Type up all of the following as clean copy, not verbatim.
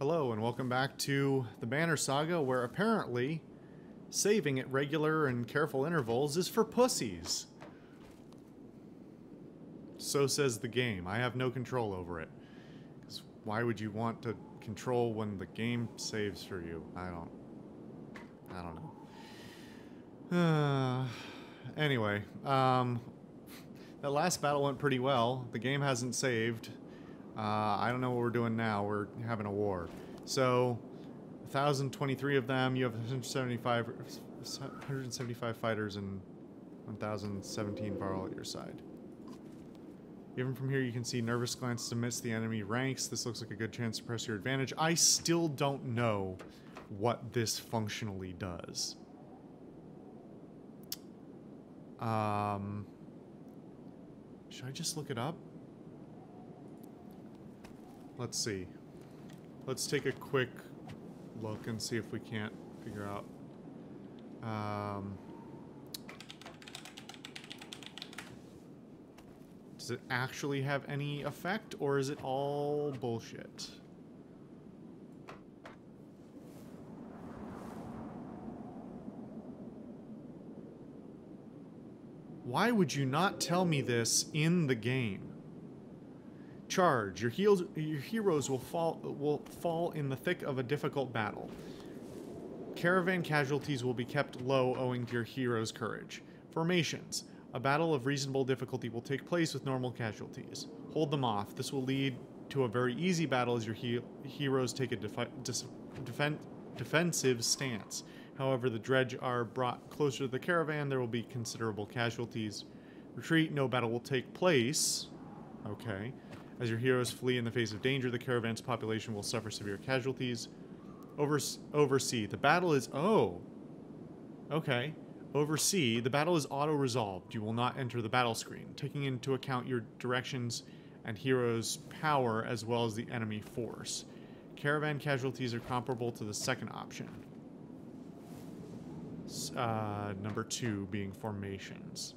Hello and welcome back to the Banner Saga, where apparently saving at regular and careful intervals is for pussies. So says the game. I have no control over it. 'Cause why would you want to control when the game saves for you? I don't know. Anyway, that last battle went pretty well. The game hasn't saved. I don't know what we're doing now. We're having a war. So, 1,023 of them. You have 175 fighters and 1,017 Varl at your side. Even from here, you can see nervous glances amidst the enemy ranks. This looks like a good chance to press your advantage. I still don't know what this functionally does. Should I just look it up? Let's see. Let's take a quick look and see if we can't figure out. Does it actually have any effect, or is it all bullshit? Why would you not tell me this in the game? Charge. Your heroes will fall in the thick of a difficult battle. Caravan casualties will be kept low owing to your heroes' courage. Formations. A battle of reasonable difficulty will take place with normal casualties. Hold them off. This will lead to a very easy battle as your heroes take a defensive stance. However, the dredge are brought closer to the caravan, there will be considerable casualties. Retreat. No battle will take place. Okay. As your heroes flee in the face of danger, the caravan's population will suffer severe casualties. Oversee. The battle is... Oh. Okay. Oversee. The battle is auto-resolved. You will not enter the battle screen, taking into account your directions and heroes' power as well as the enemy force. Caravan casualties are comparable to the second option. Number 2 being formations.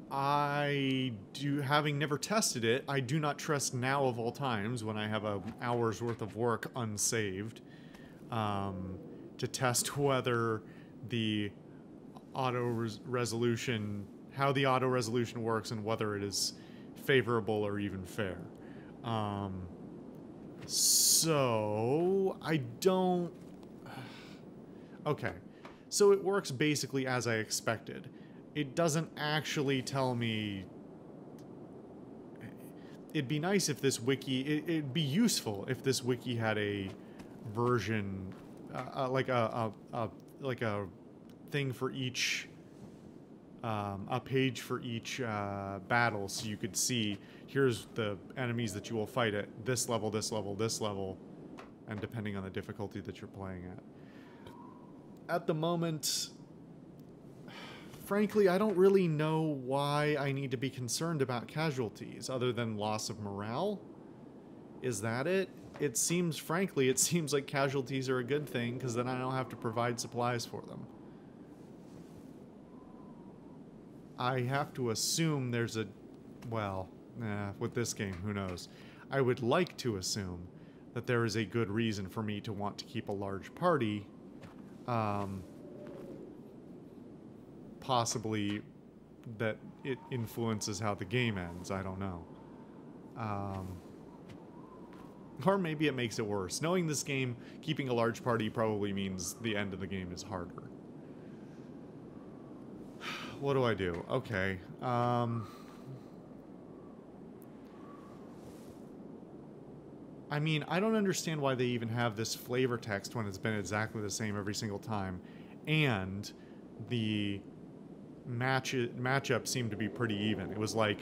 Having never tested it, I do not trust now of all times, when I have an hour's worth of work unsaved, to test whether the auto-resolution, how the auto-resolution works and whether it is favorable or even fair. So, I don't... Okay, so it works basically as I expected. It doesn't actually tell me... It'd be nice if this wiki... It'd be useful if this wiki had a version... like a thing for each... a page for each battle, so you could see, here's the enemies that you will fight at this level, this level, this level, and depending on the difficulty that you're playing at. At the moment... Frankly, I don't really know why I need to be concerned about casualties, other than loss of morale. Is that it? It seems like casualties are a good thing, because then I don't have to provide supplies for them. I have to assume there's a... Well, with this game, who knows. I would like to assume that there is a good reason for me to want to keep a large party, possibly that it influences how the game ends. I don't know. Or maybe it makes it worse. Knowing this game, keeping a large party probably means the end of the game is harder. What do I do? Okay. I mean, I don't understand why they even have this flavor text when it's been exactly the same every single time. And the matchup seemed to be pretty even. It was like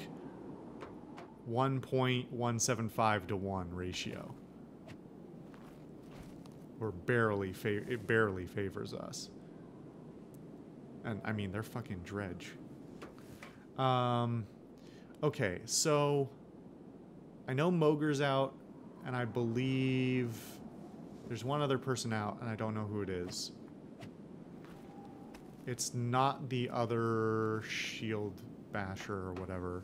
1.175 to 1 ratio. Or it barely favors us. And I mean, they're fucking dredge. Okay, so I know Mogur's out, and I believe there's one other person out, and I don't know who it is. It's not the other shield basher or whatever.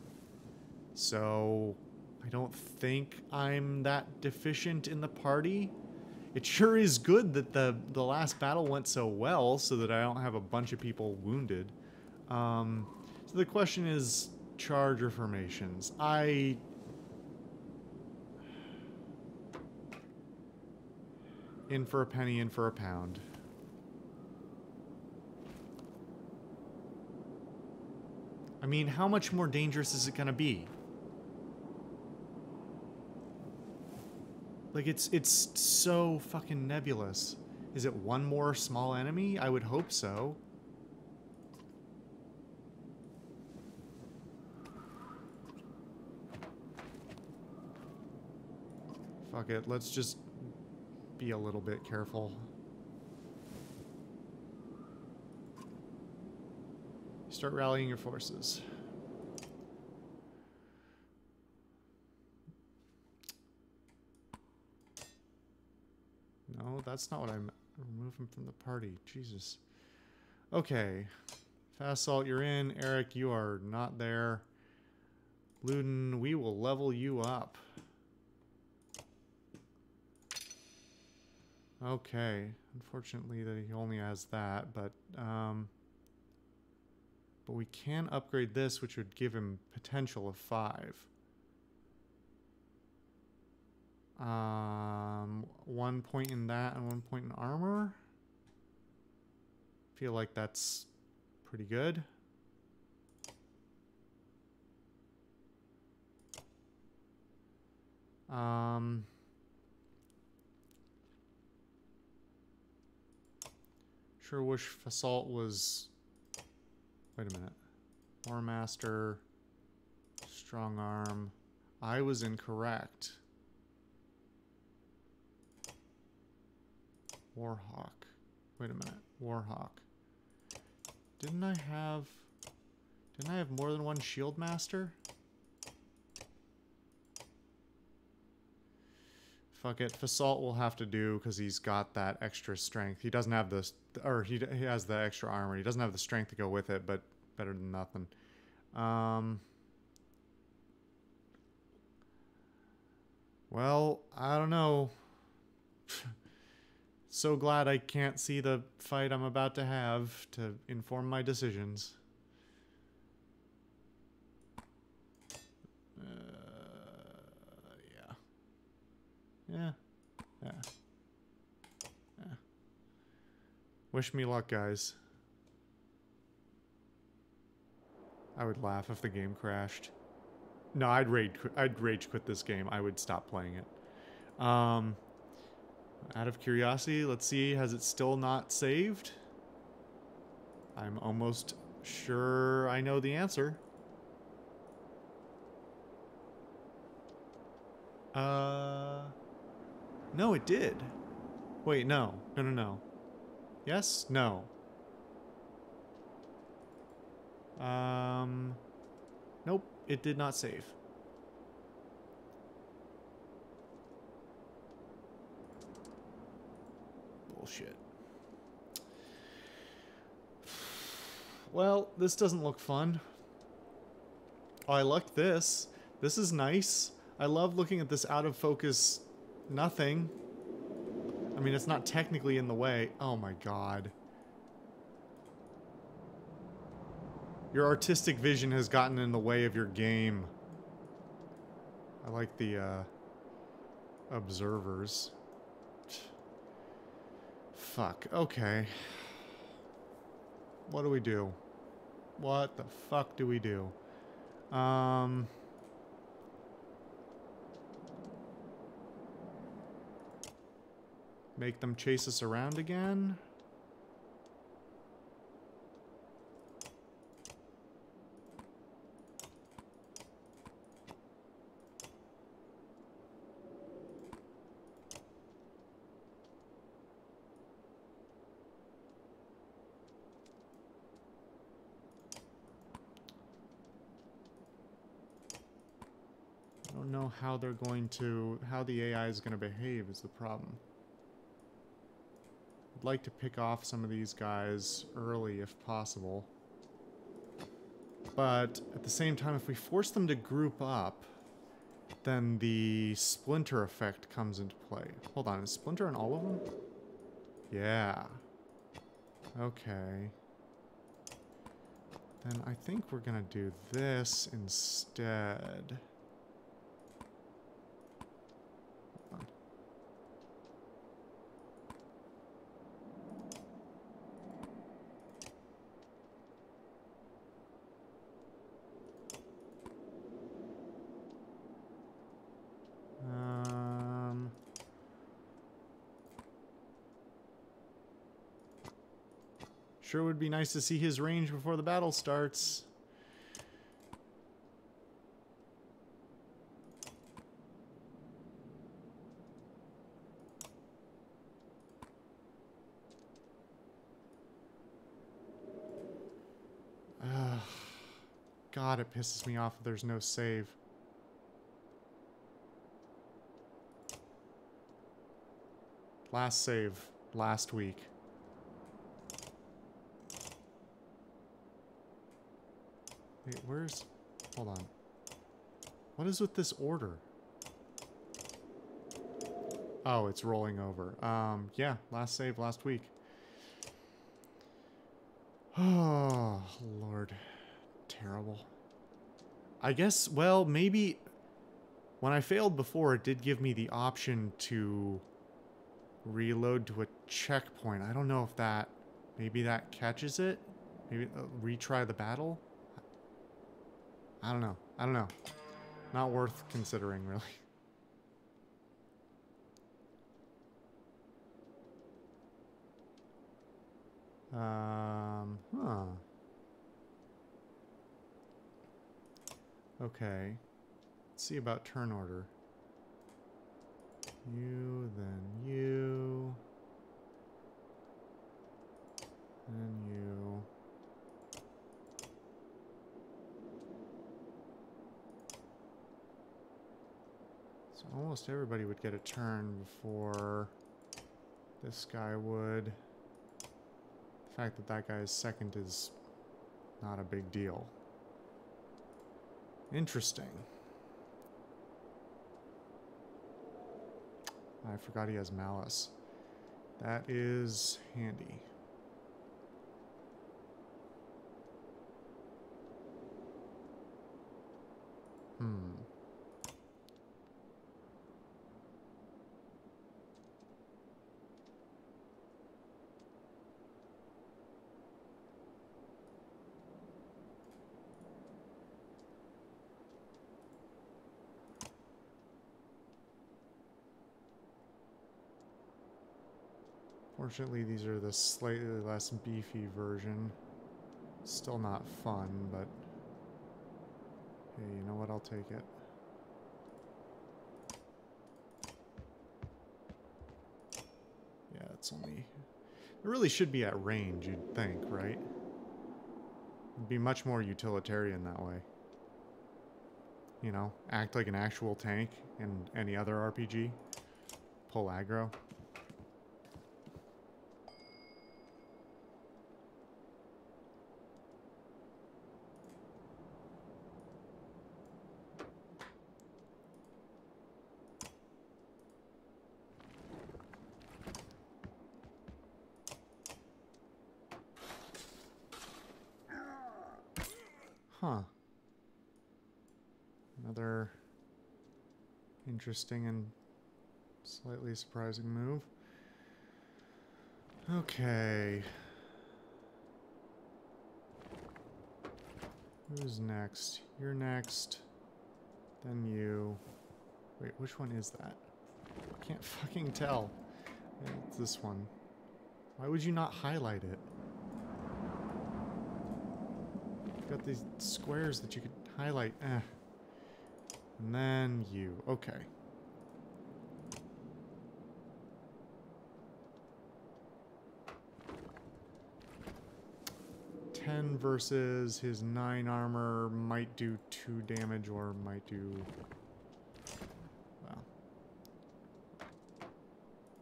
So I don't think I'm that deficient in the party. It sure is good that the last battle went so well, so that I don't have a bunch of people wounded. So the question is, charge or formations? In for a penny, in for a pound. I mean, how much more dangerous is it gonna be? Like, it's so fucking nebulous. Is it one more small enemy? I would hope so. Fuck it, let's just be a little bit careful. Start rallying your forces. No, that's not what I'm removing from the party. Jesus. Okay. Fast Salt, you're in. Eric, you are not there. Luden, we will level you up. Okay. Unfortunately, that he only has that, but we can upgrade this, which would give him potential of 5. 1 point in that and 1 point in armor. Feel like that's pretty good. Sure wish Fasalt was... Wait a minute. War Master, Strong Arm. I was incorrect. Warhawk. Wait a minute. Warhawk. Didn't I have more than one Shield Master? Fuck it. Fasalt will have to do because he's got that extra strength. He doesn't have the... Or he has the extra armor. He doesn't have the strength to go with it, but better than nothing. Well, I don't know. So glad I can't see the fight I'm about to have to inform my decisions. Yeah. Yeah. Wish me luck, guys. I would laugh if the game crashed. No, I'd rage quit this game. I would stop playing it. Out of curiosity, let's see, has it still not saved? I'm almost sure I know the answer. No, it did. Wait, no. No. Yes? No. Nope, it did not save. Bullshit. Well, this doesn't look fun. Oh, I like this. This is nice. I love looking at this out of focus nothing. I mean, it's not technically in the way. Oh my god. Your artistic vision has gotten in the way of your game. I like the, observers. Fuck. Okay. What do we do? What the fuck do we do? Make them chase us around again? I don't know how they're going to... how the AI is going to behave is the problem. I'd like to pick off some of these guys early if possible. But at the same time, if we force them to group up, then the splinter effect comes into play. Hold on, is splinter on all of them? Yeah. Okay. Then I think we're gonna do this instead. Hold on. Sure would be nice to see his range before the battle starts. God, it pisses me off that there's no save. Last save, last week. Wait, where's... Hold on. What is with this order? Oh, it's rolling over. Yeah, last save last week. Oh, Lord. Terrible. I guess, well, maybe... When I failed before, it did give me the option to reload to a checkpoint. I don't know if that... Maybe that catches it? Maybe retry the battle? I don't know. I don't know. Not worth considering, really. Huh. Okay. Let's see about turn order. You, then you. Then you. So almost everybody would get a turn before this guy would. The fact that that guy is second is not a big deal. Interesting. I forgot he has malice. That is handy. Fortunately, these are the slightly less beefy version. Still not fun, but hey, you know what? I'll take it. Yeah, it's only... It really should be at range, you'd think, right? It'd be much more utilitarian that way. You know, act like an actual tank in any other RPG. Pull aggro. Huh. Another interesting and slightly surprising move. Okay. Who's next? You're next. Then you. Wait, which one is that? I can't fucking tell. It's this one. Why would you not highlight it? You've got these squares that you could highlight. And then you. Okay. $10 versus his 9 armor might do 2 damage or might do... Well.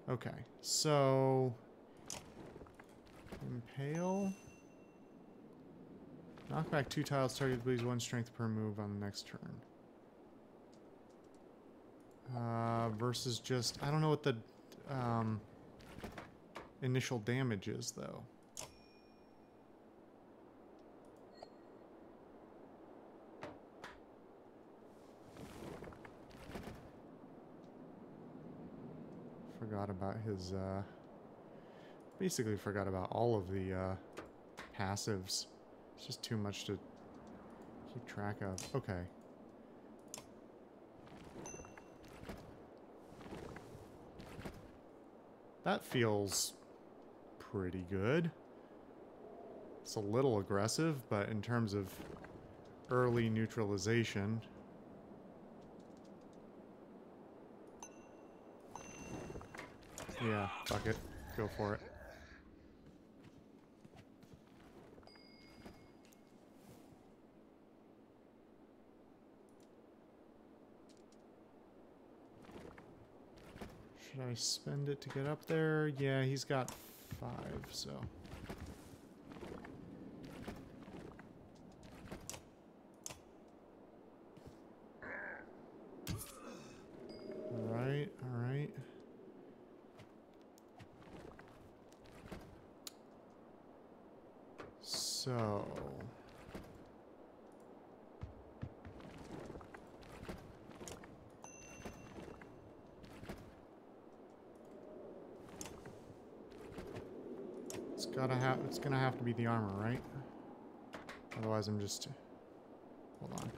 Okay, so... Impale. Knock back 2 tiles, target bleeds 1 strength per move on the next turn. Versus just... I don't know what the initial damage is, though. Forgot about his, basically forgot about all of the, passives. It's just too much to keep track of. Okay. That feels pretty good. It's a little aggressive, but in terms of early neutralization... Yeah, fuck it. Go for it. Should I spend it to get up there? Yeah, he's got 5, so... Alright, alright. So... It's gonna have to be the armor, right? Otherwise I'm just... Hold on.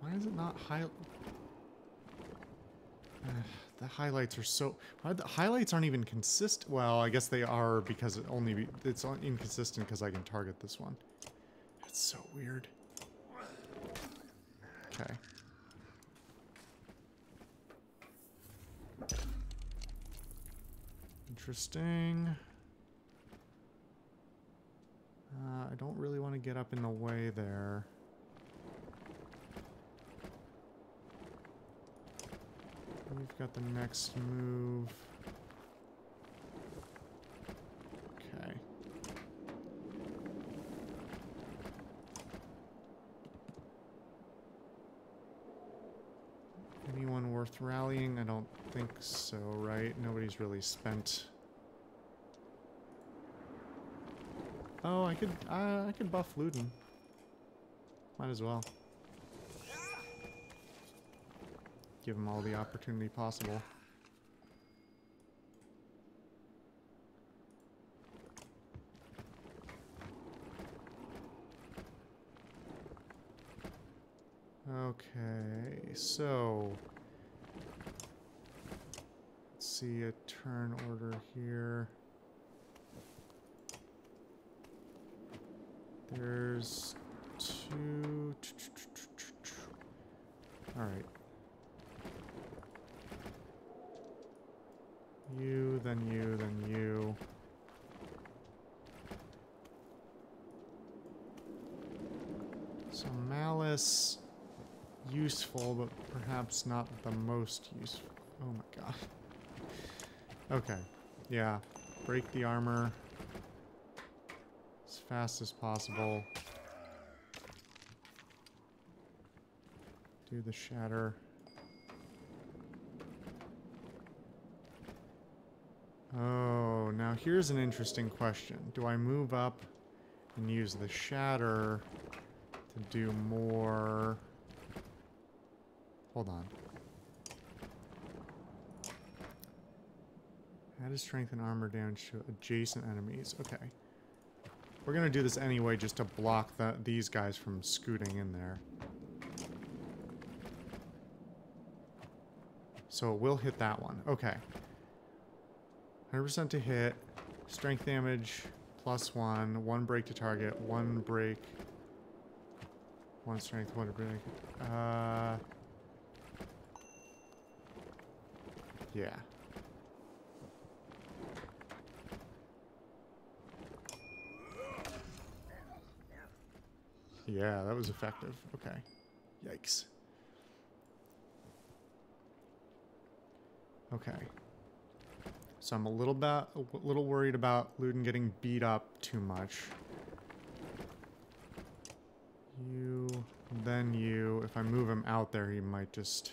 Why is it not the highlights are so... The highlights aren't even consistent. Well, I guess they are because it's inconsistent because I can target this one. That's so weird. Okay. Interesting. I don't really want to get up in the way there. We've got the next move. Okay. Anyone worth rallying? I don't think so, right? Nobody's really spent... Oh, I could buff Luden. Might as well. Give him all the opportunity possible. Okay, so... Let's see a turn order here. There's 2... Alright. You, then you, then you. So Malice, useful, but perhaps not the most useful. Oh my god. Okay, yeah. Break the armor as fast as possible. Do the shatter. Oh, now here's an interesting question. Do I move up and use the shatter to do more? Hold on. Add strength and armor damage to adjacent enemies. Okay. We're gonna do this anyway just to block these guys from scooting in there. So it will hit that one. Okay. 100% to hit. Strength damage +1. 1 break to target. 1 break. 1 strength, 1 break. Yeah. Yeah, that was effective. Okay. Yikes. Okay. So I'm a little worried about Luden getting beat up too much. You Then you, if I move him out there, he might just...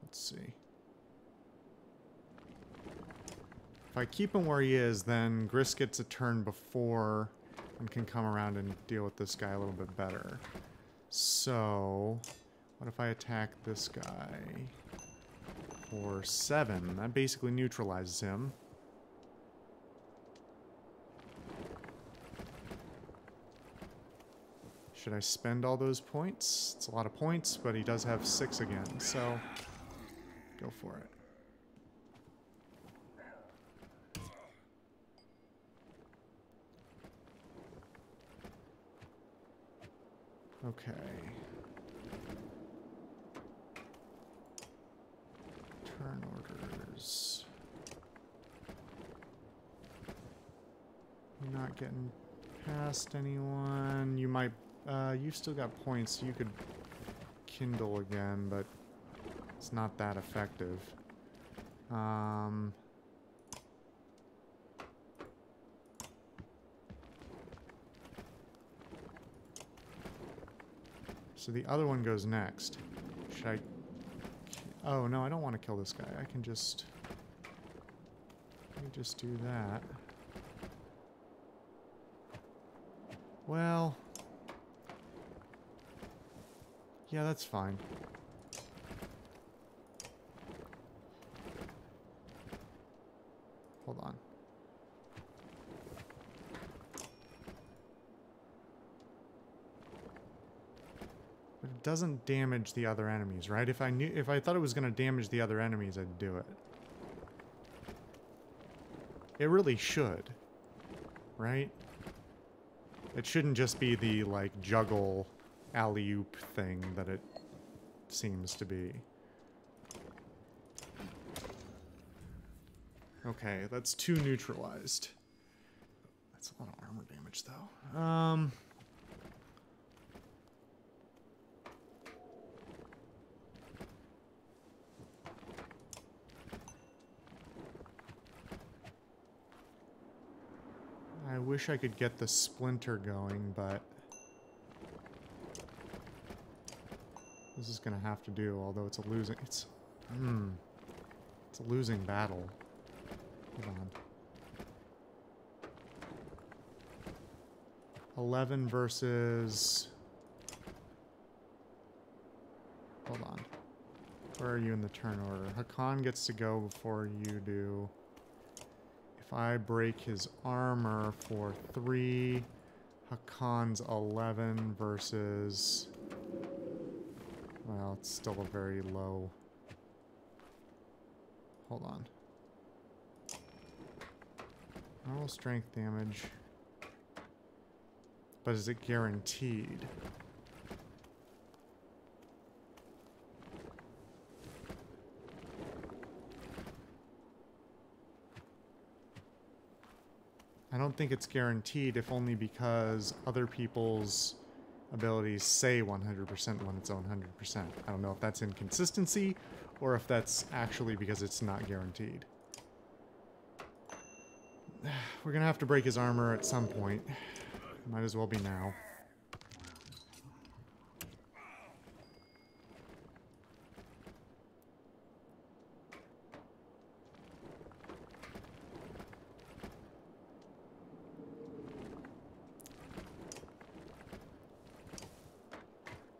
Let's see. If I keep him where he is, then Gris gets a turn before and can come around and deal with this guy a little bit better. So, what if I attack this guy for 7? That basically neutralizes him. Should I spend all those points? It's a lot of points, but he does have 6 again, so go for it. Okay. Turn orders. You're not getting past anyone. You might, you've still got points. You could kindle again, but it's not that effective. So the other one goes next. Should I... Oh, no, I don't want to kill this guy. I can just... Let me just do that. Well... Yeah, that's fine. Hold on. But it doesn't damage the other enemies, right? If I thought it was going to damage the other enemies, I'd do it. It really should. Right? It shouldn't just be the, like, juggle alley-oop thing that it seems to be. Okay, that's 2 neutralized. That's a lot of armor damage, though. I wish I could get the splinter going, but this is gonna have to do, although it's a losing... It's a losing battle. Hold on. 11 versus... Hold on. Where are you in the turn order? Hakan gets to go before you do. If I break his armor for 3, Hakan's 11 versus... Well, it's still a very low... Hold on. Normal strength damage. But is it guaranteed? I don't think it's guaranteed, if only because other people's abilities say 100% when it's 100%. I don't know if that's inconsistency, or if that's actually because it's not guaranteed. We're gonna have to break his armor at some point. Might as well be now.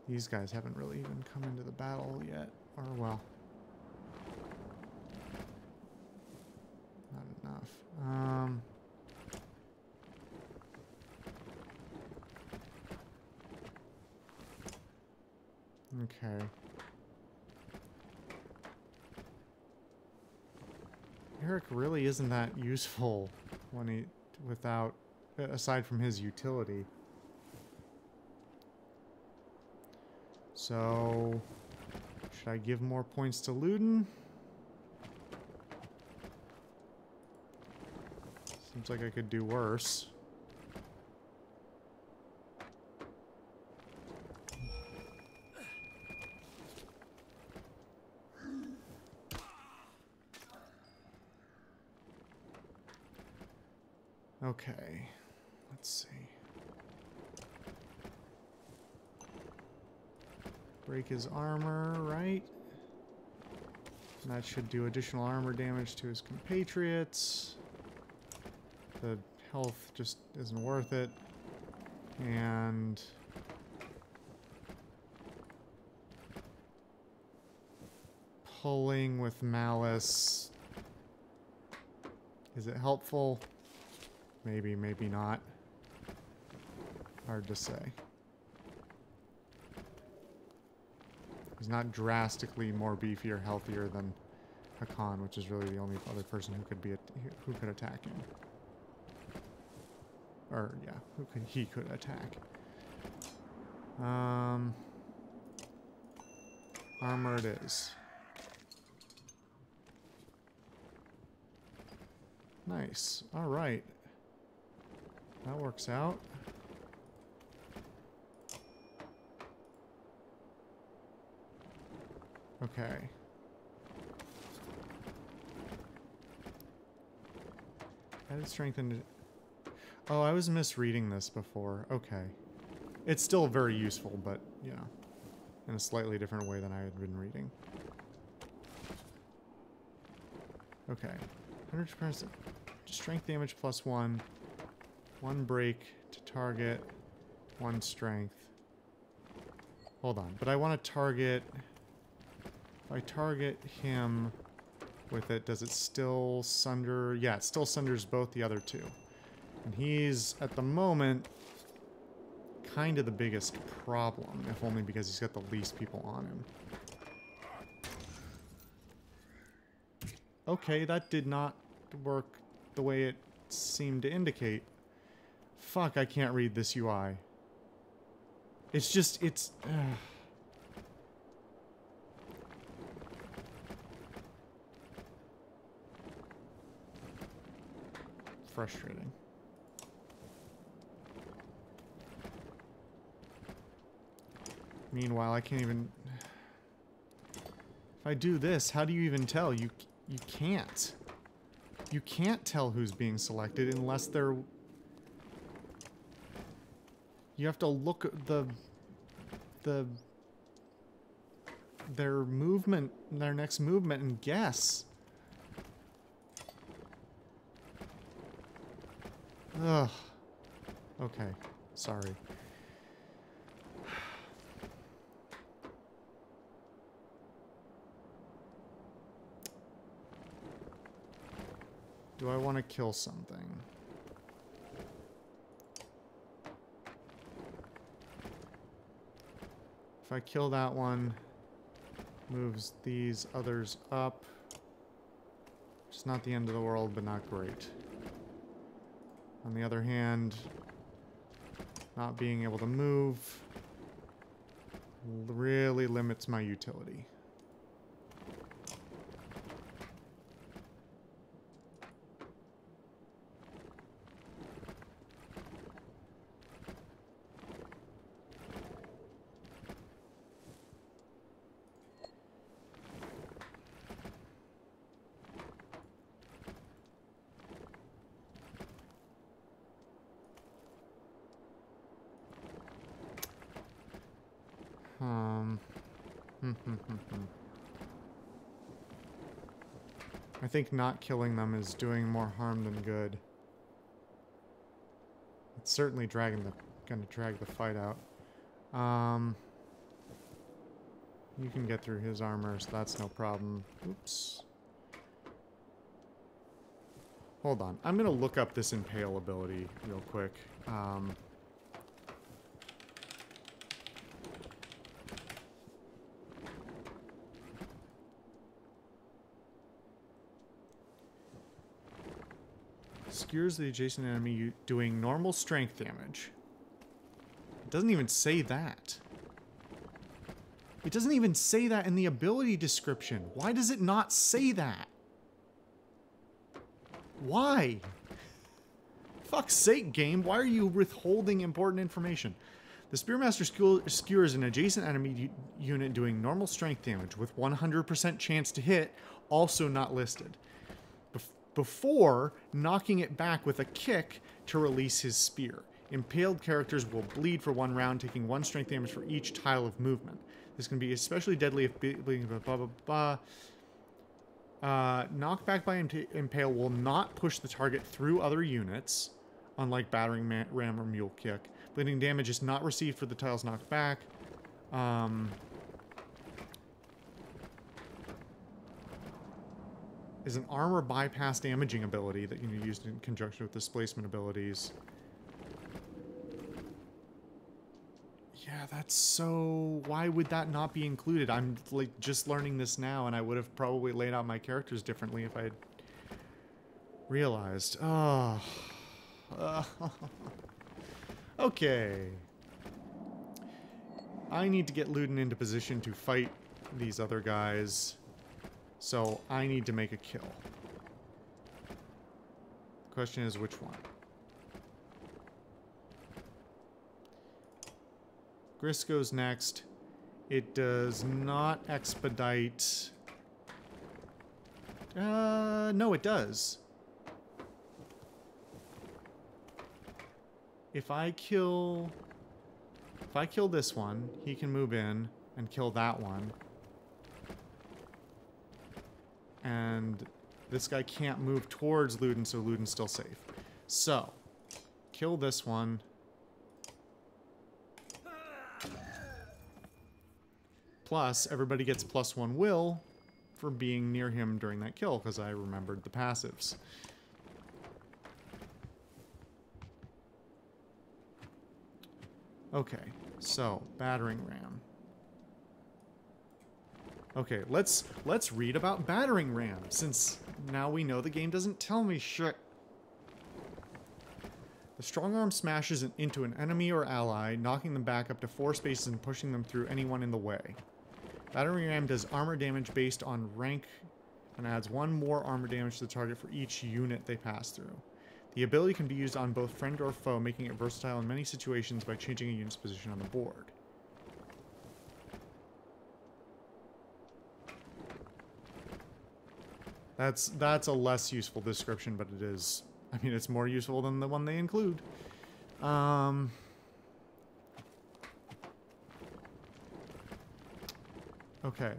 These guys haven't really even come into the battle yet. Or, well... Not enough. Okay. Eric really isn't that useful when he... without... aside from his utility. So... should I give more points to Luden? Seems like I could do worse. Okay, let's see. Break his armor, right? And that should do additional armor damage to his compatriots. The health just isn't worth it. And... pulling with malice. Is it helpful? Maybe, maybe not. Hard to say. He's not drastically more beefy or healthier than Hakan, which is really the only other person who could attack him. Or yeah, he could attack. Armor it is. Nice. All right. That works out. Okay. Added strength and... Oh, I was misreading this before. Okay. It's still very useful, but, yeah. In a slightly different way than I had been reading. Okay. 100% strength damage plus 1. 1 break to target. 1 strength. Hold on. But I want to target... If I target him with it, does it still sunder? Yeah, it still sunders both the other two. And he's, at the moment, kind of the biggest problem, if only because he's got the least people on him. Okay, that did not work the way it seemed to indicate. Fuck, I can't read this UI. It's just, it's... frustrating. Meanwhile, I can't even... If I do this, how do you even tell? You can't. You can't tell who's being selected unless they're... You have to look at their movement, their next movement, and guess. Ugh. Okay. Sorry. Do I want to kill something? If I kill that one, moves these others up. It's not the end of the world, but not great. On the other hand, not being able to move really limits my utility. I think not killing them is doing more harm than good. It's certainly gonna drag the fight out. You can get through his armor, so that's no problem. Oops. Hold on. I'm gonna look up this impale ability real quick. Skewers the adjacent enemy doing normal strength damage. It doesn't even say that. It doesn't even say that in the ability description. Why does it not say that? Why? Fuck's sake, game. Why are you withholding important information? The Spearmaster skewers an adjacent enemy unit doing normal strength damage with 100% chance to hit, also not listed. Before knocking it back with a kick to release his spear. Impaled characters will bleed for 1 round, taking 1 strength damage for each tile of movement. This can be especially deadly if bleeding, blah, blah, blah. Knockback by Impale will not push the target through other units, unlike Battering Ram or Mule Kick. Bleeding damage is not received for the tiles knocked back. Is an armor bypass damaging ability that you can use in conjunction with displacement abilities. Yeah, that's so... Why would that not be included? I'm, like, just learning this now, and I would have probably laid out my characters differently if I had realized. Oh. Okay. I need to get Luden into position to fight these other guys, so I need to make a kill. The question is, which one? Gris goes next. It does not expedite... no, it does. If I kill this one, he can move in and kill that one. And this guy can't move towards Luden, so Luden's still safe. So, kill this one. Plus, everybody gets +1 will for being near him during that kill, because I remembered the passives. Okay, so, Battering Ram. Okay, let's read about Battering Ram, since now we know the game doesn't tell me shit. The strong arm smashes into an enemy or ally, knocking them back up to 4 spaces and pushing them through anyone in the way. Battering Ram does armor damage based on rank and adds 1 more armor damage to the target for each unit they pass through. The ability can be used on both friend or foe, making it versatile in many situations by changing a unit's position on the board. That's a less useful description, but it is... I mean, it's more useful than the one they include. Okay.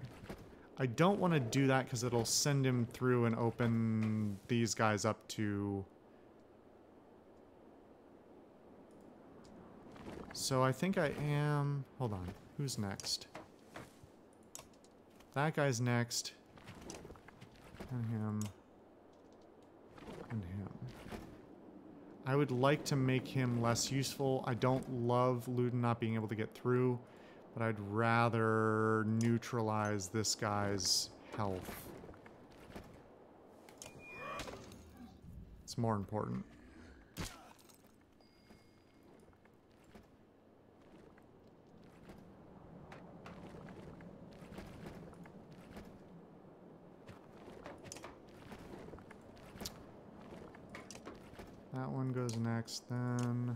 I don't want to do that because it'll send him through and open these guys up to... So I think I am... Hold on. Who's next? That guy's next. And him. And him. I would like to make him less useful. I don't love Luden not being able to get through, but I'd rather neutralize this guy's health. It's more important. That one goes next, then.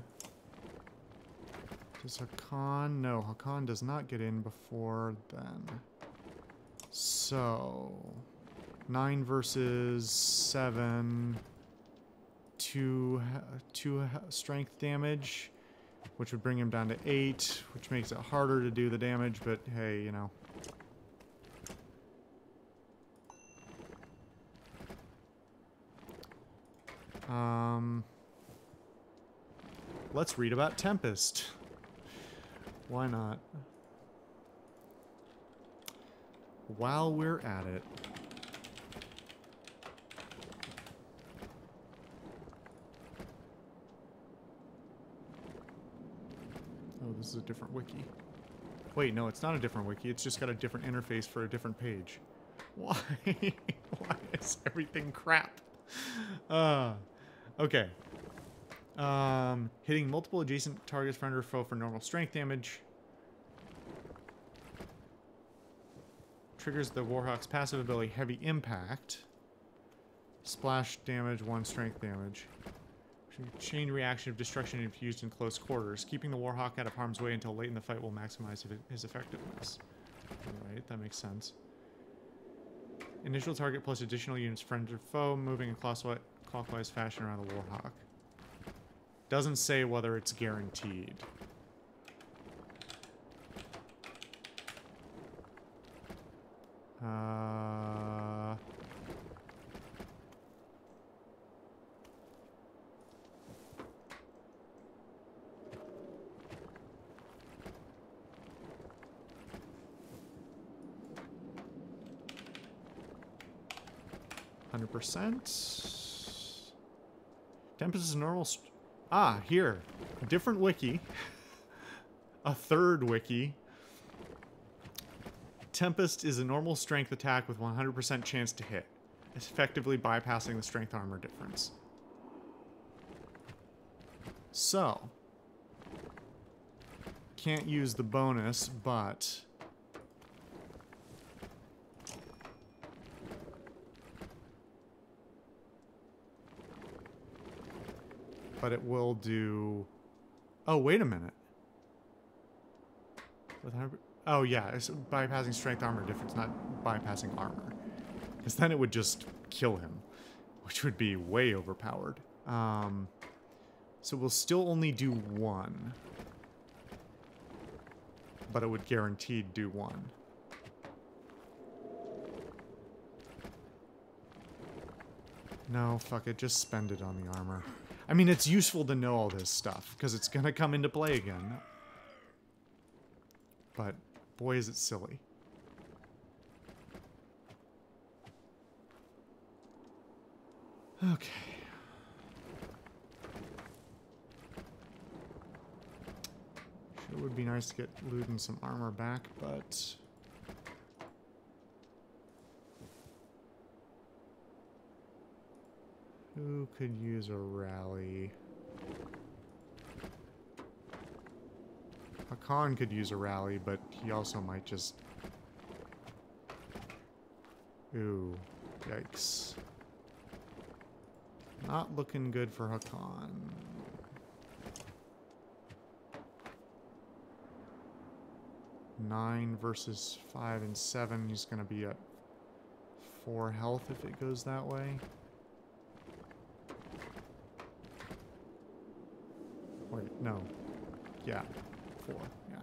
Does Hakan? No, Hakan does not get in before then. So, 9 versus 7. 2 strength damage, which would bring him down to 8, which makes it harder to do the damage, but hey, you know. Let's read about Tempest. Why not? While we're at it. Oh, this is a different wiki. Wait, no, it's not a different wiki. It's just got a different interface for a different page. Why? Why is everything crap? Okay. Hitting multiple adjacent targets, friend or foe for normal strength damage. Triggers the Warhawk's passive ability, Heavy Impact. Splash damage, 1 strength damage. Chain reaction of destruction if used in close quarters. Keeping the Warhawk out of harm's way until late in the fight will maximize his effectiveness. Alright, that makes sense. Initial target plus additional units, friend or foe, moving in clockwise fashion around the Warhawk. Doesn't say whether it's guaranteed. Uh... 100%. Tempest is normal. Here. A different wiki. A third wiki. Tempest is a normal strength attack with 100% chance to hit, effectively bypassing the strength armor difference. So, can't use the bonus, but it will do... Oh, wait a minute. With 100... Oh, yeah, it's bypassing strength armor difference, not bypassing armor. Because then it would just kill him, which would be way overpowered. So we'll still only do one. But it would guaranteed do one. No, fuck it, just spend it on the armor. I mean, it's useful to know all this stuff, because it's gonna come into play again. But, boy, is it silly. Okay. Sure would be nice to get loot and some armor back, but... Who could use a rally? Hakan could use a rally, but he also might just... Ooh, yikes. Not looking good for Hakan. Nine versus 5 and 7. He's gonna be at 4 health if it goes that way. Wait, no. Yeah. 4, yeah.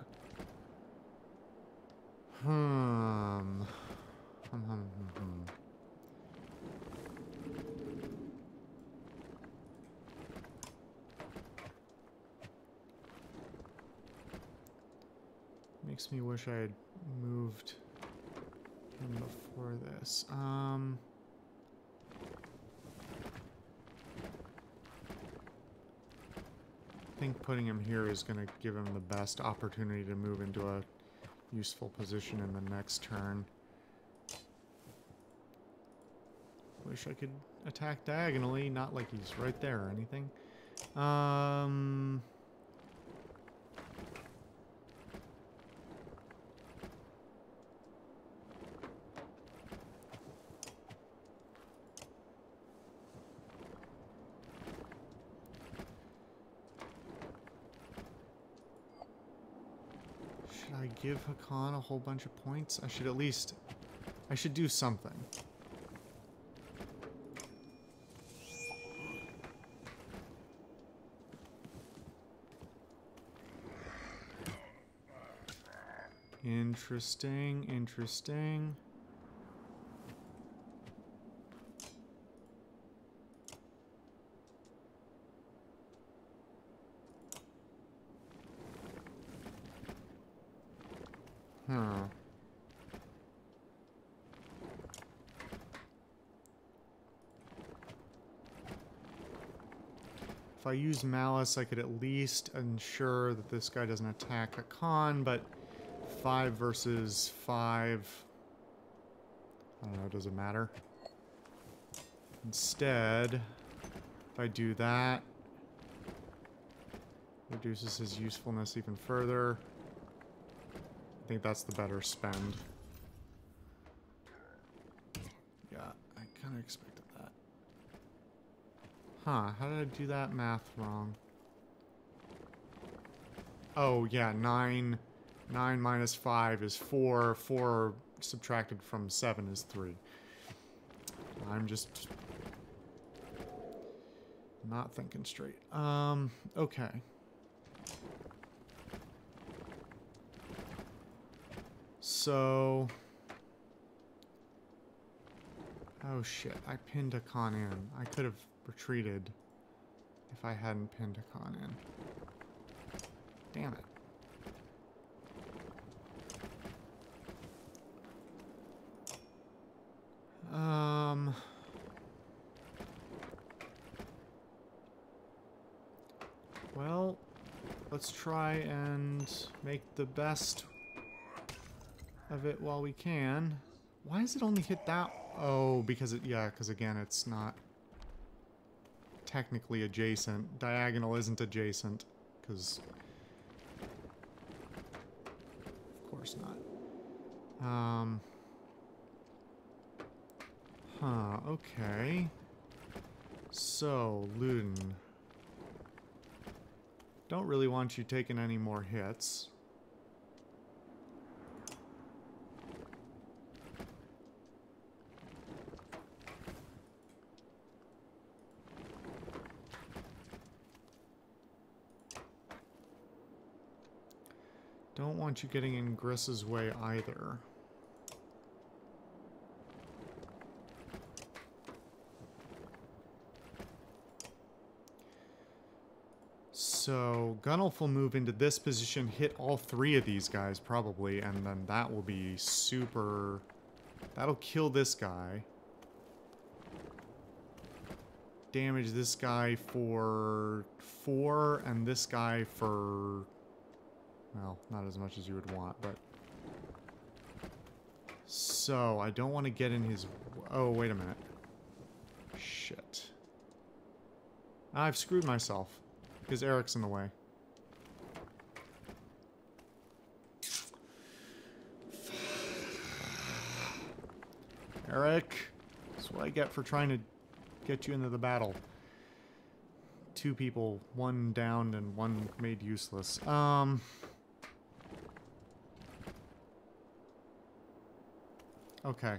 Makes me wish I had moved him before this. I think putting him here is going to give him the best opportunity to move into a useful position in the next turn. Wish I could attack diagonally, not like he's right there or anything. Should I give Hakan a whole bunch of points? I should at least... I should do something. Interesting, interesting. Huh. If I use Malice, I could at least ensure that this guy doesn't attack Hakan, but 5 versus 5... I don't know, does it matter? Instead, if I do that, reduces his usefulness even further. I think that's the better spend. Yeah, I kind of expected that. Huh, how did I do that math wrong? Oh, yeah, 9 minus 5 is 4. 4 subtracted from 7 is 3. I'm just... Not thinking straight. Okay. So... Oh shit, I pinned a con in. I could have retreated if I hadn't pinned a con in. Damn it. Well, let's try and make the best of it while we can. Why does it only hit that? Oh, because it, yeah, because again, it's not technically adjacent. Diagonal isn't adjacent, because of course not. Okay. So, Luden. Don't really want you taking any more hits. Don't want you getting in Griss's way either. So, Gunnulf will move into this position, hit all three of these guys probably, and then that will be super... That'll kill this guy. Damage this guy for 4, and this guy for... Well, not as much as you would want, but... So, I don't want to get in his... Oh, wait a minute. Shit. I've screwed myself. Because Eric's in the way. Eric, that's what I get for trying to get you into the battle. 2 people, 1 downed and 1 made useless. Okay.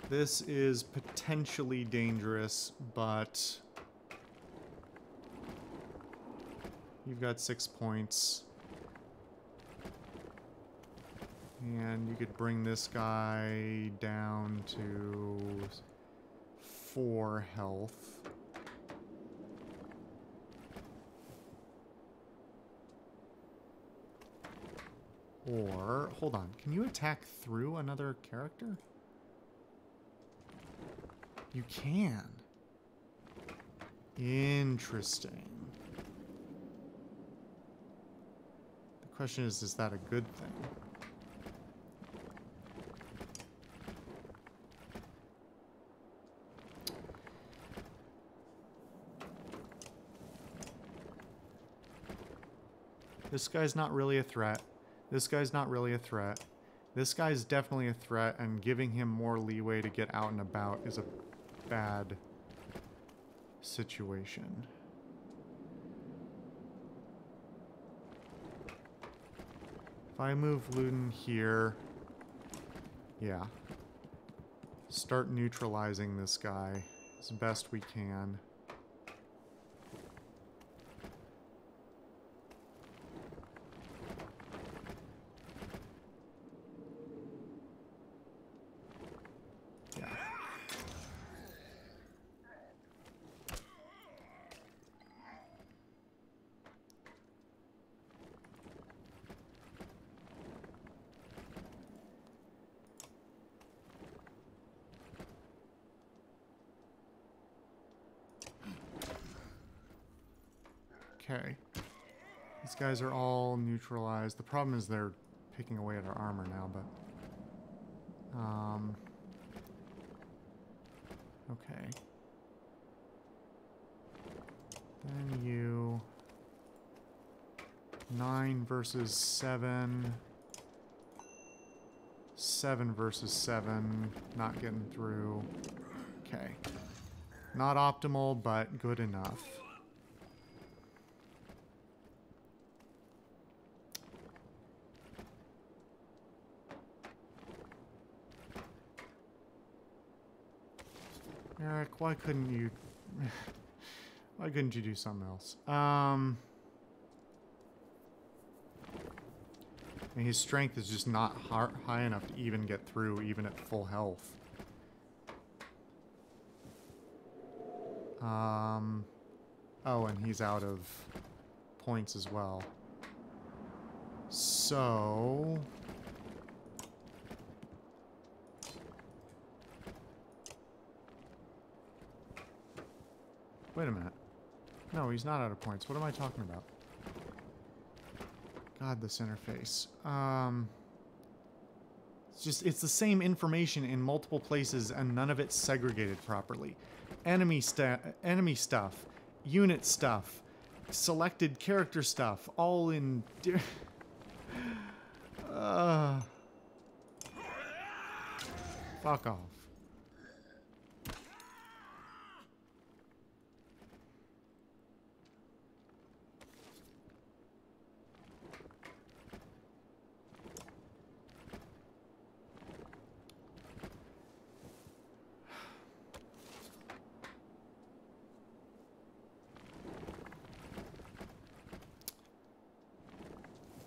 This is potentially dangerous, but you've got 6 points. And you could bring this guy down to 4 health. Or, hold on, can you attack through another character? You can. Interesting. The question is that a good thing? This guy's not really a threat. This guy's not really a threat. This guy's definitely a threat, and giving him more leeway to get out and about is a bad situation. If I move Luden here, yeah. Start neutralizing this guy as best we can. Okay. These guys are all neutralized. The problem is they're picking away at our armor now, but... okay. Then you... 9 versus 7. 7 versus 7. Not getting through. Okay. Not optimal, but good enough. Eric, why couldn't you... Why couldn't you do something else? And his strength is just not high enough to even get through, even at full health. Oh, and he's out of points as well. So... Wait a minute. No, he's not out of points. What am I talking about? God, this interface. It's the same information in multiple places and none of it's segregated properly. Enemy stuff, unit stuff, selected character stuff, all in... Fuck off.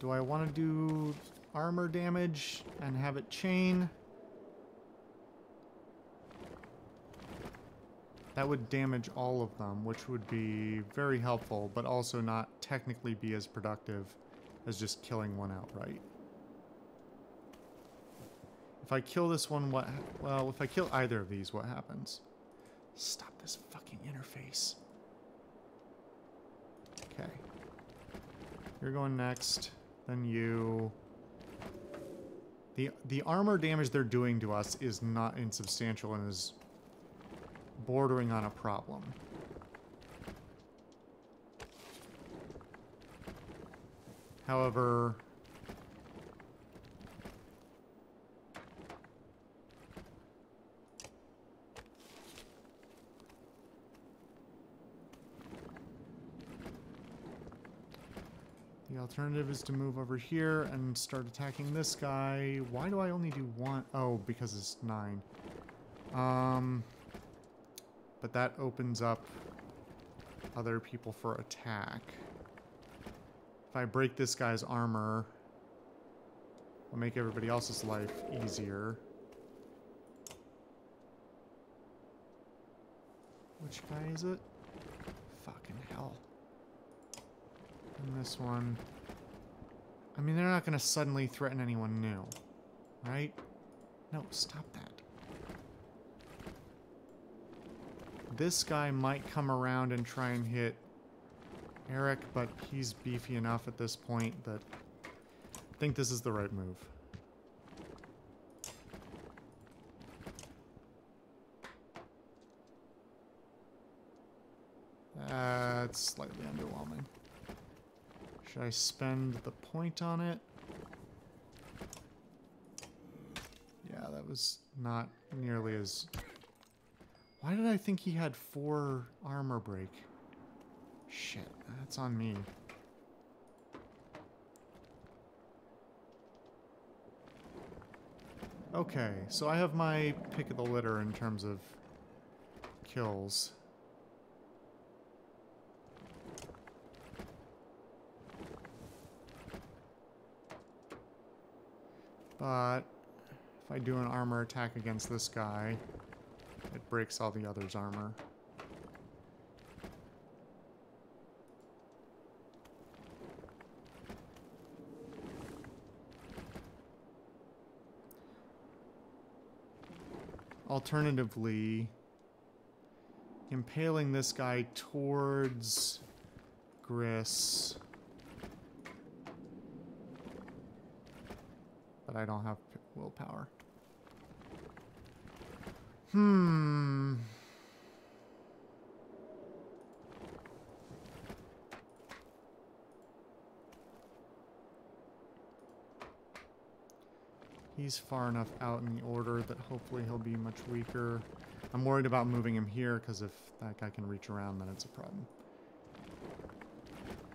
Do I want to do armor damage and have it chain? That would damage all of them, which would be very helpful, but also not technically be as productive as just killing one outright. If I kill this one, well, if I kill either of these, what happens? Stop this fucking interface. Okay. You're going next. Then you... The armor damage they're doing to us is not insubstantial and is bordering on a problem. However... The alternative is to move over here and start attacking this guy. Why do I only do one? Oh, because it's 9. But that opens up other people for attack. If I break this guy's armor, I'll make everybody else's life easier. Which guy is it? Fucking hell. And this one. I mean, they're not going to suddenly threaten anyone new. Right? No, stop that. This guy might come around and try and hit Eric, but he's beefy enough at this point that I think this is the right move. That's slightly underwhelming. Should I spend the point on it? Yeah, that was not nearly as... Why did I think he had 4 armor break? Shit, that's on me. Okay, so I have my pick of the litter in terms of kills. But if I do an armor attack against this guy, it breaks all the others' armor. Alternatively, impaling this guy towards Gris. But I don't have willpower. He's far enough out in the order that hopefully he'll be much weaker. I'm worried about moving him here because if that guy can reach around, then it's a problem.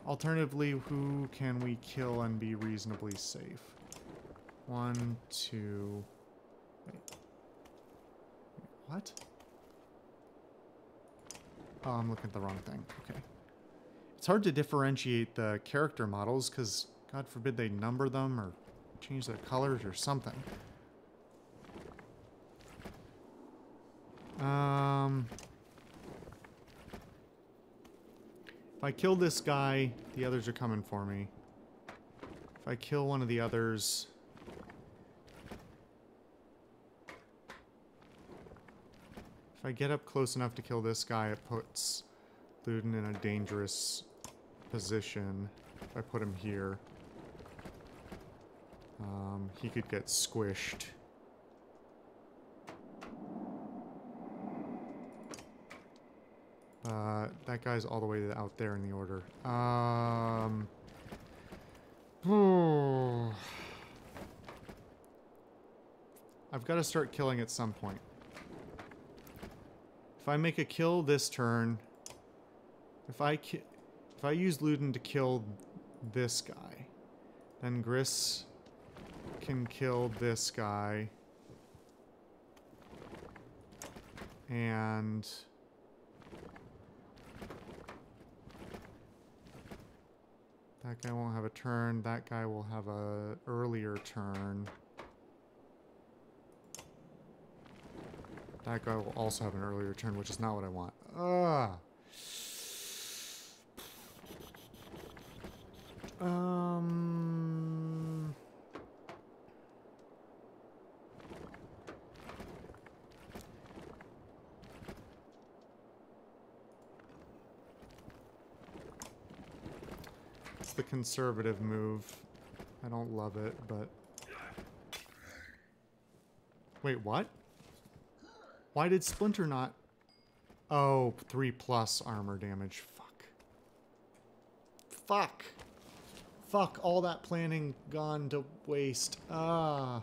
Alternatively, who can we kill and be reasonably safe? 1, 2... Wait. What? Oh, I'm looking at the wrong thing. Okay. It's hard to differentiate the character models because, God forbid, they number them or change their colors or something. If I kill this guy, the others are coming for me. If I kill one of the others... If I get up close enough to kill this guy, it puts Luden in a dangerous position. If I put him here, he could get squished. That guy's all the way out there in the order. I've got to start killing at some point. If I make a kill this turn, if I use Luden to kill this guy, then Gris can kill this guy, and that guy won't have a turn. That guy will have a earlier turn. That guy will also have an earlier turn, which is not what I want. Ugh. It's the conservative move. I don't love it, but... Wait, what? Why did Splinter not... Oh, 3+ armor damage. Fuck. Fuck! Fuck, all that planning gone to waste. Ah.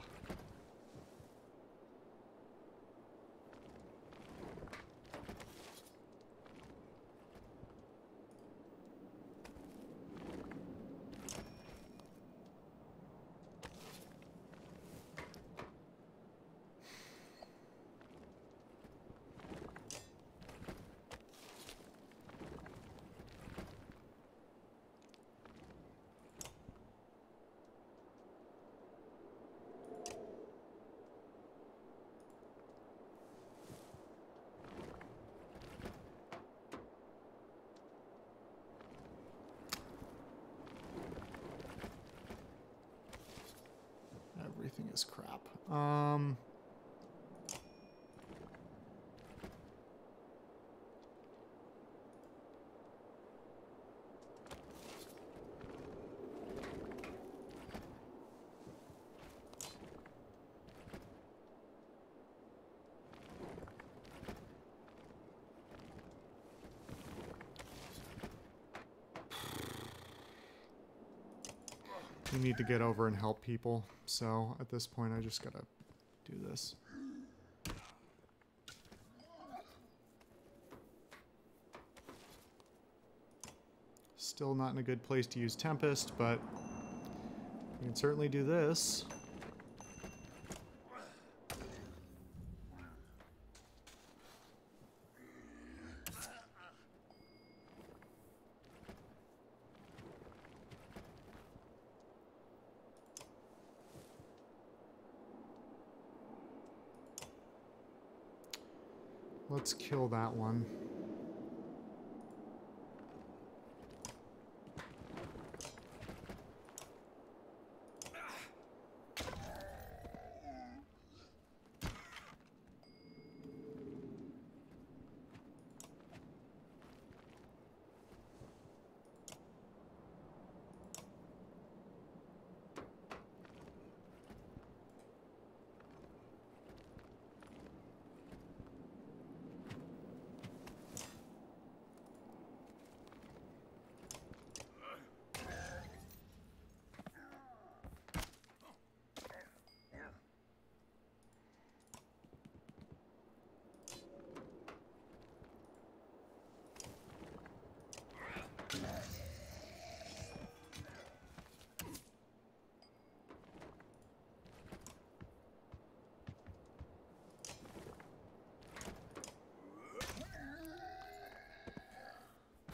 Everything is crap. We need to get over and help people, so at this point I just gotta do this. Still not in a good place to use Tempest, but we can certainly do this. Let's kill that one.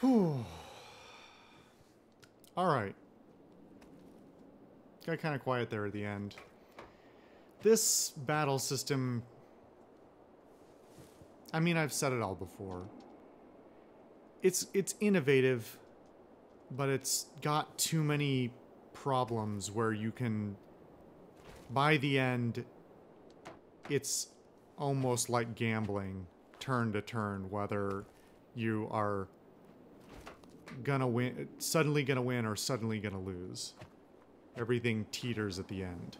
Whew. Alright. Got kind of quiet there at the end. This battle system... I mean, I've said it all before. It's innovative, but it's got too many problems where you can... By the end, it's almost like gambling, turn to turn, whether you are gonna win, suddenly gonna win, or suddenly gonna lose. Everything teeters at the end.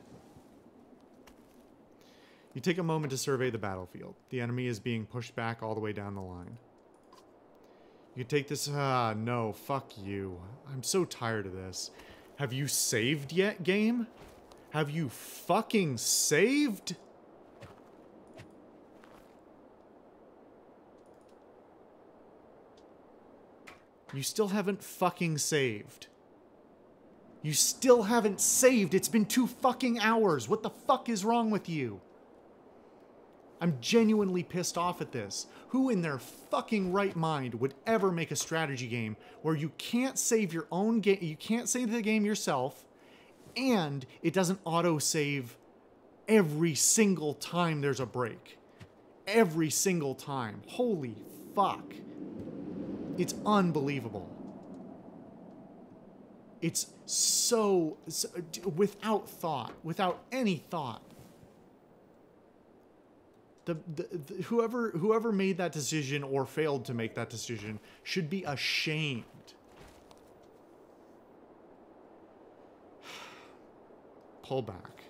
You take a moment to survey the battlefield. The enemy is being pushed back all the way down the line. You take this... no, fuck you. I'm so tired of this. Have you saved yet, game? Have you fucking saved? You still haven't fucking saved. You still haven't saved. It's been 2 fucking hours. What the fuck is wrong with you? I'm genuinely pissed off at this. Who in their fucking right mind would ever make a strategy game where you can't save your own game, you can't save the game yourself, and it doesn't auto-save every single time there's a break? Every single time. Holy fuck. It's unbelievable. It's so without thought, without any thought. Whoever made that decision or failed to make that decision should be ashamed. Pull back.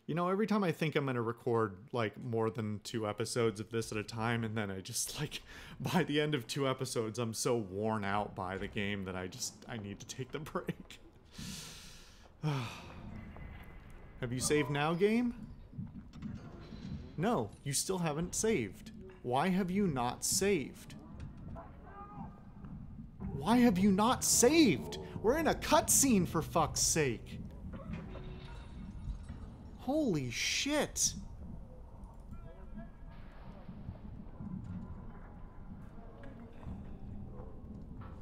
You know, every time I think I'm going to record, like, more than 2 episodes of this at a time, and then I just, like, by the end of 2 episodes, I'm so worn out by the game that I need to take the break. Have you saved now, game? No, you still haven't saved. Why have you not saved? Why have you not saved? We're in a cutscene, for fuck's sake. Holy shit!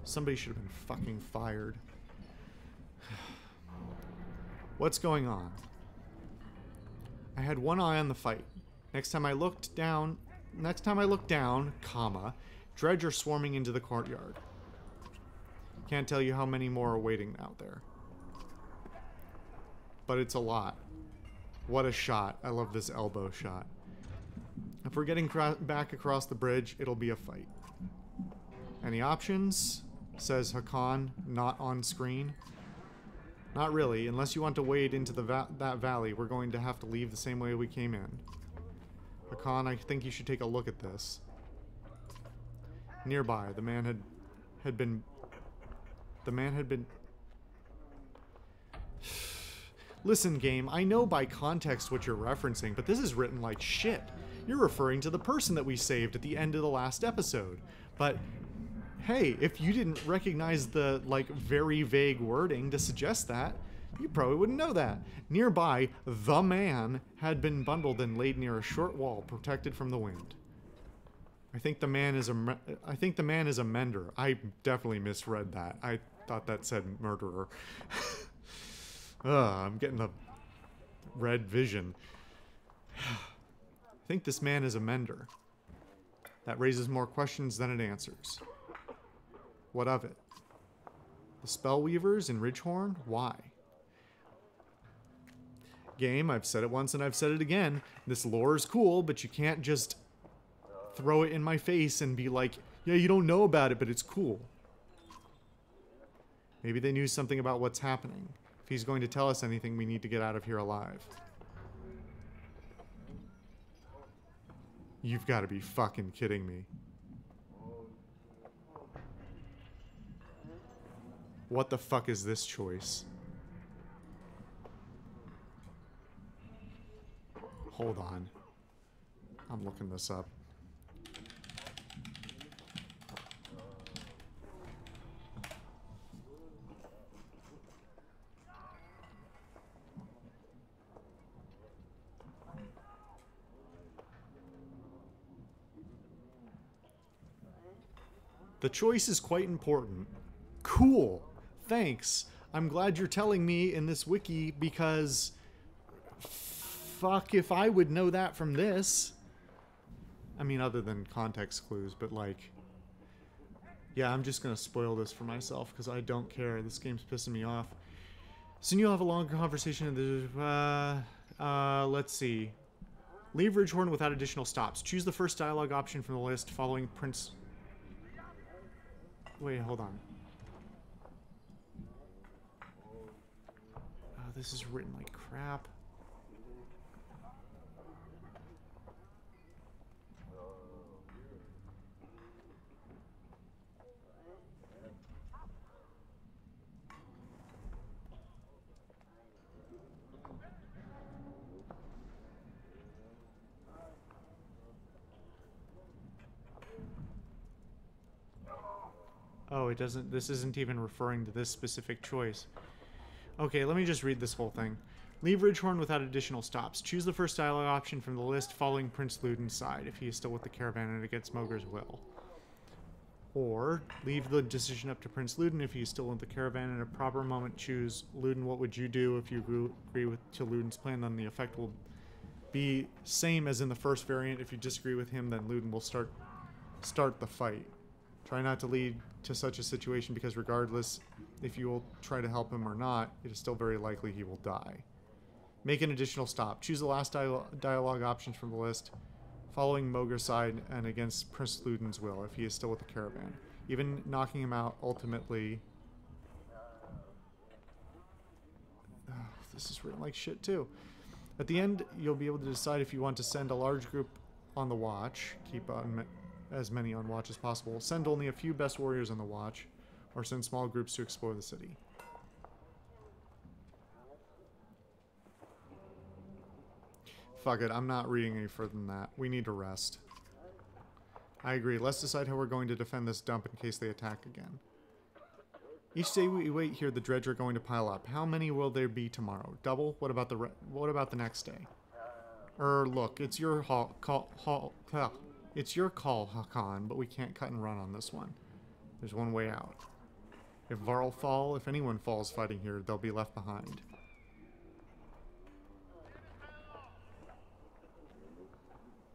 Somebody should have been fucking fired. What's going on? I had one eye on the fight. Next time I looked down, comma, dredge are swarming into the courtyard. Can't tell you how many more are waiting out there. But it's a lot. What a shot. I love this elbow shot. If we're getting back across the bridge, it'll be a fight. Any options? Says Hakan, not on screen. Not really. Unless you want to wade into that valley, we're going to have to leave the same way we came in. Hakan, I think you should take a look at this. Nearby, the man had been... Listen, game, I know by context what you're referencing, but this is written like shit. You're referring to the person that we saved at the end of the last episode. But, hey, if you didn't recognize the, like, very vague wording to suggest that, you probably wouldn't know that. Nearby, the man had been bundled and laid near a short wall, protected from the wind. I think the man is a mender. I definitely misread that. I thought that said murderer. I'm getting a red vision. I think this man is a mender. That raises more questions than it answers. What of it? The Spellweavers in Ridgehorn? Why? Game, I've said it once and I've said it again. This lore is cool, but you can't just throw it in my face and be like, yeah, you don't know about it, but it's cool. Maybe they knew something about what's happening. If he's going to tell us anything, we need to get out of here alive. You've got to be fucking kidding me. What the fuck is this choice? Hold on. I'm looking this up. The choice is quite important. Cool. Thanks. I'm glad you're telling me in this wiki because fuck if I would know that from this. I mean, other than context clues, but like, yeah, I'm just gonna spoil this for myself because I don't care. This game's pissing me off. Soon you'll have a longer conversation. Let's see. Leave Ridgehorn without additional stops. Choose the first dialogue option from the list following Prince... Wait, hold on. Oh, this is written like crap. Oh, it doesn't... This isn't even referring to this specific choice. Okay, let me just read this whole thing. Leave Ridgehorn without additional stops. Choose the first dialogue option from the list following Prince Luden's side if he is still with the caravan and against Moger's will. Or, leave the decision up to Prince Luden if he is still with the caravan. In a proper moment, choose Luden. What would you do if you agree to Luden's plan? Then the effect will be same as in the first variant. If you disagree with him, then Luden will start the fight. Try not to lead to such a situation because regardless if you will try to help him or not, it is still very likely he will die. Make an additional stop. Choose the last dialogue options from the list, following Moger's side and against Prince Luden's will if he is still with the caravan. Even knocking him out ultimately... Oh, this is written like shit too. At the end, you'll be able to decide if you want to send a large group on the watch. Keep on as many on watch as possible. Send only a few best warriors on the watch, or send small groups to explore the city. Fuck it, I'm not reading any further than that. We need to rest. I agree. Let's decide how we're going to defend this dump in case they attack again. Each day we wait here, the dredge are going to pile up. How many will there be tomorrow? Double? What about the next day? Look, it's your it's your call, Hakan, but we can't cut and run on this one. There's one way out. If Varl fall, if anyone falls fighting here, they'll be left behind.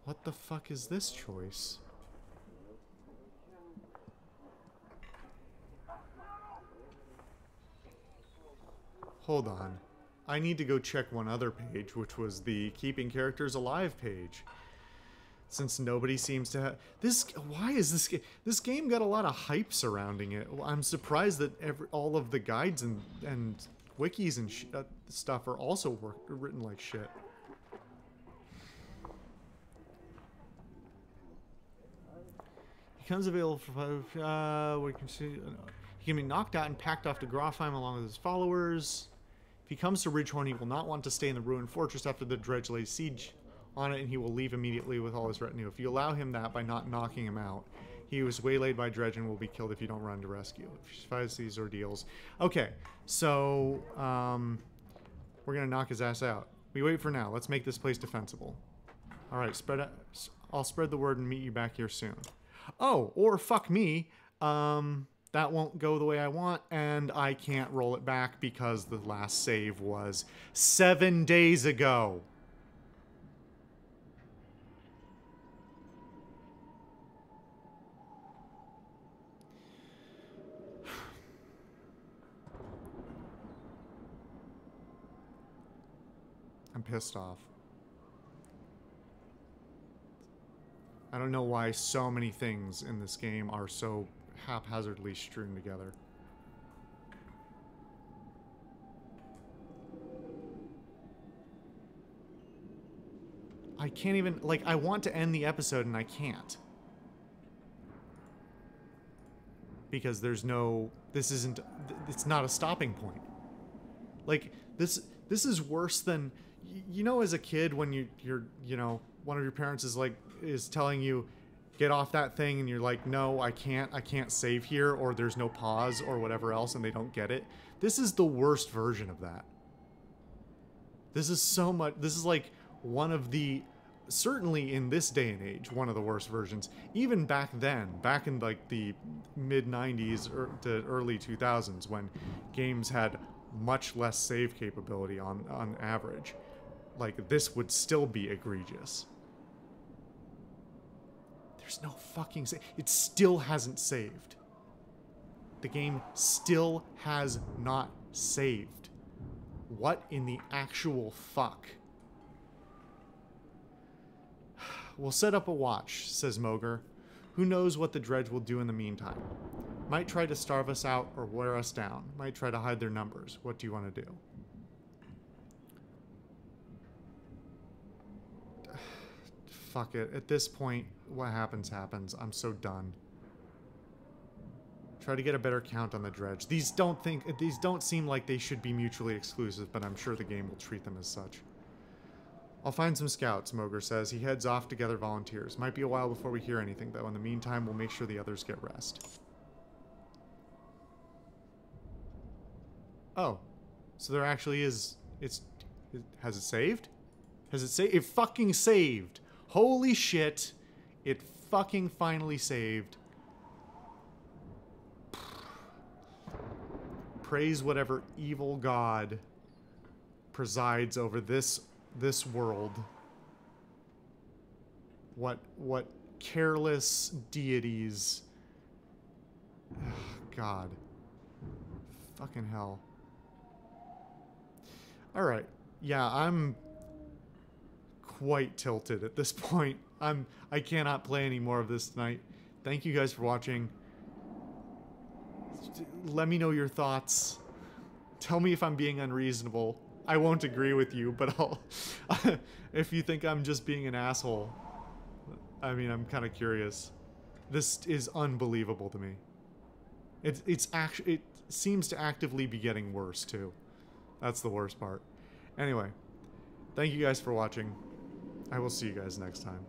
What the fuck is this choice? Hold on. I need to go check one other page, which was the Keeping Characters Alive page. Since nobody seems to have... Why is this game... This game got a lot of hype surrounding it. I'm surprised that all of the guides and wikis and stuff are also written like shit. Becomes available for... we can see... He can be knocked out and packed off to Grofheim along with his followers. If he comes to Ridgehorn, he will not want to stay in the ruined fortress after the dredge lays siege on it, and he will leave immediately with all his retinue. If you allow him that by not knocking him out, he was waylaid by dredge and will be killed if you don't run to rescue. If he survives these ordeals... Okay, so, we're gonna knock his ass out. We wait for now. Let's make this place defensible. Alright, I'll spread the word and meet you back here soon. Oh, or fuck me, that won't go the way I want, and I can't roll it back because the last save was 7 days ago. I'm pissed off. I don't know why so many things in this game are so haphazardly strewn together. I can't even, like, I want to end the episode and I can't. Because there's no, it's not a stopping point. Like, this is worse than, you know, as a kid when you're, you know, one of your parents is telling you, get off that thing, and you're like, no, I can't save here, or there's no pause, or whatever else, and they don't get it. This is the worst version of that. This is so much, this is like one of the certainly in this day and age, one of the worst versions. Even back then, back in like the mid 90s to early 2000s, when games had much less save capability on average, like, this would still be egregious. There's no fucking save. It still hasn't saved. The game still has not saved. What in the actual fuck? We'll set up a watch, says Moger. Who knows what the dredge will do in the meantime? Might try to starve us out or wear us down. Might try to hide their numbers. What do you want to do? Fuck it. At this point, what happens, happens. I'm so done. Try to get a better count on the dredge. These don't seem like they should be mutually exclusive, but I'm sure the game will treat them as such. I'll find some scouts, Moger says. He heads off to gather volunteers. Might be a while before we hear anything, though. In the meantime, we'll make sure the others get rest. Oh. So there actually is... has it saved? Has it saved? It fucking saved! Holy shit! It fucking finally saved. Praise whatever evil god presides over this world. What careless deities. Ugh, God. Fucking hell. Alright. Yeah, I'm quite tilted at this point. I cannot play any more of this tonight. Thank you guys for watching. Let me know your thoughts. Tell me if I'm being unreasonable. I won't agree with you, but I'll... if you think I'm just being an asshole. I mean, I'm kind of curious. This is unbelievable to me. It seems to actively be getting worse, too. That's the worst part. Anyway, thank you guys for watching. I will see you guys next time.